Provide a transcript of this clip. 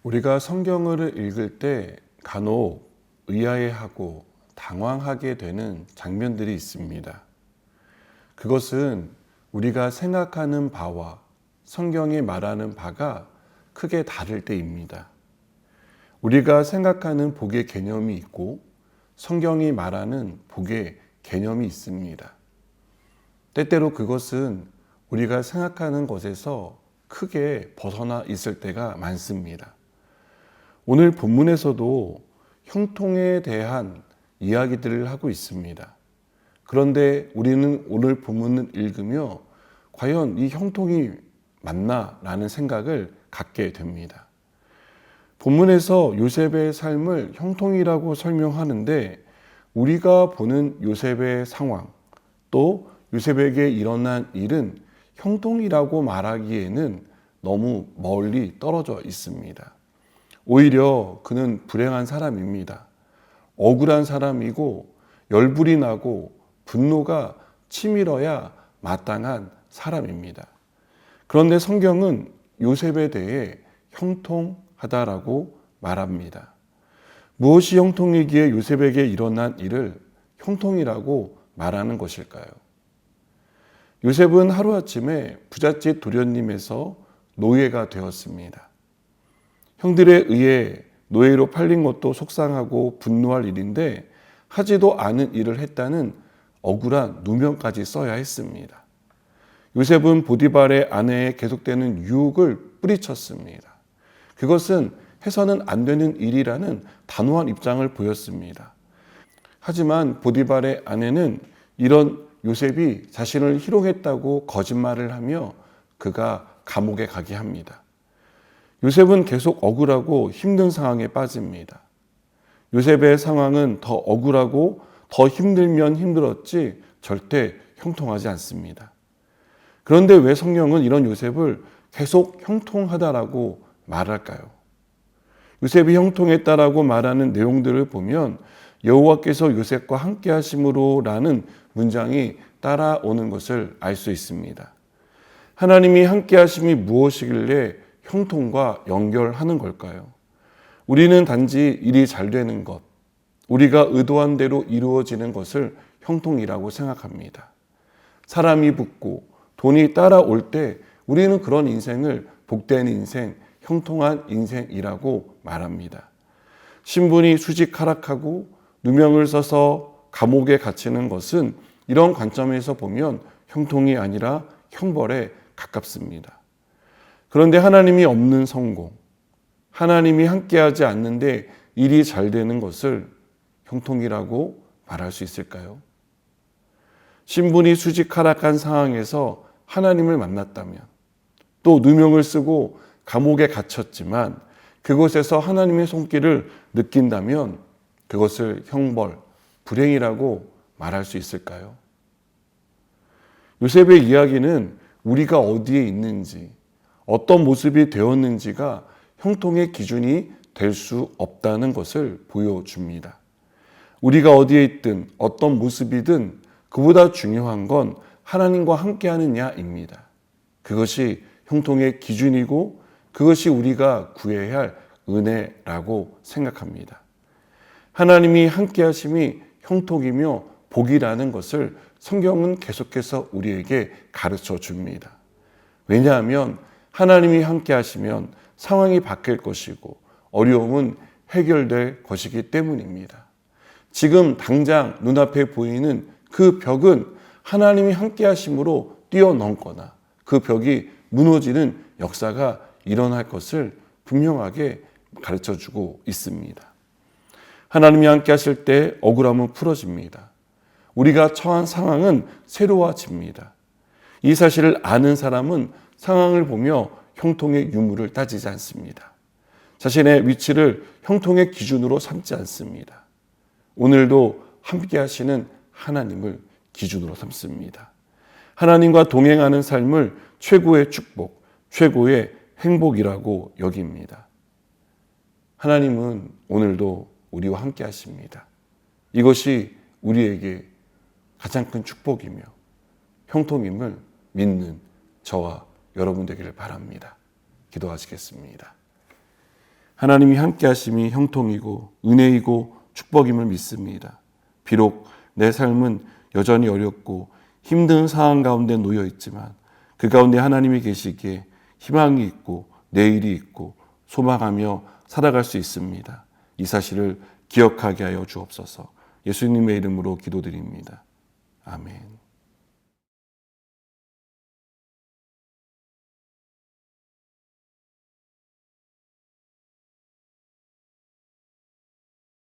우리가 성경을 읽을 때 간혹 의아해하고 당황하게 되는 장면들이 있습니다. 그것은 우리가 생각하는 바와 성경이 말하는 바가 크게 다를 때입니다. 우리가 생각하는 복의 개념이 있고 성경이 말하는 복의 개념이 있습니다. 때때로 그것은 우리가 생각하는 것에서 크게 벗어나 있을 때가 많습니다. 오늘 본문에서도 형통에 대한 이야기들을 하고 있습니다. 그런데 우리는 오늘 본문을 읽으며 과연 이 형통이 맞나? 라는 생각을 갖게 됩니다. 본문에서 요셉의 삶을 형통이라고 설명하는데 우리가 보는 요셉의 상황, 또 요셉에게 일어난 일은 형통이라고 말하기에는 너무 멀리 떨어져 있습니다. 오히려 그는 불행한 사람입니다. 억울한 사람이고 열불이 나고 분노가 치밀어야 마땅한 사람입니다. 그런데 성경은 요셉에 대해 형통하다라고 말합니다. 무엇이 형통이기에 요셉에게 일어난 일을 형통이라고 말하는 것일까요? 요셉은 하루아침에 부잣집 도련님에서 노예가 되었습니다. 형들에 의해 노예로 팔린 것도 속상하고 분노할 일인데 하지도 않은 일을 했다는 억울한 누명까지 써야 했습니다. 요셉은 보디발의 아내에 계속되는 유혹을 뿌리쳤습니다. 그것은 해서는 안 되는 일이라는 단호한 입장을 보였습니다. 하지만 보디발의 아내는 이런 요셉이 자신을 희롱했다고 거짓말을 하며 그가 감옥에 가게 합니다. 요셉은 계속 억울하고 힘든 상황에 빠집니다. 요셉의 상황은 더 억울하고 더 힘들면 힘들었지 절대 형통하지 않습니다. 그런데 왜 성경은 이런 요셉을 계속 형통하다라고 말할까요? 요셉이 형통했다라고 말하는 내용들을 보면 여호와께서 요셉과 함께 하심으로라는 문장이 따라오는 것을 알 수 있습니다. 하나님이 함께 하심이 무엇이길래 형통과 연결하는 걸까요? 우리는 단지 일이 잘 되는 것, 우리가 의도한 대로 이루어지는 것을 형통이라고 생각합니다. 사람이 붙고 돈이 따라올 때 우리는 그런 인생을 복된 인생, 형통한 인생이라고 말합니다. 신분이 수직하락하고 누명을 써서 감옥에 갇히는 것은 이런 관점에서 보면 형통이 아니라 형벌에 가깝습니다. 그런데 하나님이 없는 성공, 하나님이 함께하지 않는데 일이 잘 되는 것을 형통이라고 말할 수 있을까요? 신분이 수직하락한 상황에서 하나님을 만났다면, 또 누명을 쓰고 감옥에 갇혔지만 그곳에서 하나님의 손길을 느낀다면 그것을 형벌, 불행이라고 말할 수 있을까요? 요셉의 이야기는 우리가 어디에 있는지, 어떤 모습이 되었는지가 형통의 기준이 될 수 없다는 것을 보여줍니다. 우리가 어디에 있든 어떤 모습이든 그보다 중요한 건 하나님과 함께 하느냐입니다. 그것이 형통의 기준이고 그것이 우리가 구해야 할 은혜라고 생각합니다. 하나님이 함께 하심이 형통이며 복이라는 것을 성경은 계속해서 우리에게 가르쳐 줍니다. 왜냐하면 하나님이 함께 하시면 상황이 바뀔 것이고 어려움은 해결될 것이기 때문입니다. 지금 당장 눈앞에 보이는 그 벽은 하나님이 함께 하심으로 뛰어넘거나 그 벽이 무너지는 역사가 일어날 것을 분명하게 가르쳐주고 있습니다. 하나님이 함께 하실 때 억울함은 풀어집니다. 우리가 처한 상황은 새로워집니다. 이 사실을 아는 사람은 상황을 보며 형통의 유무를 따지지 않습니다. 자신의 위치를 형통의 기준으로 삼지 않습니다. 오늘도 함께 하시는 하나님을 기준으로 삼습니다. 하나님과 동행하는 삶을 최고의 축복, 최고의 행복이라고 여깁니다. 하나님은 오늘도 우리와 함께 하십니다. 이것이 우리에게 가장 큰 축복이며 형통임을 믿는 저와 여러분 되기를 바랍니다. 기도하시겠습니다. 하나님이 함께 하심이 형통이고 은혜이고 축복임을 믿습니다. 비록 내 삶은 여전히 어렵고 힘든 상황 가운데 놓여 있지만 그 가운데 하나님이 계시기에 희망이 있고 내일이 있고 소망하며 살아갈 수 있습니다. 이 사실을 기억하게 하여 주옵소서. 예수님의 이름으로 기도드립니다. 아멘.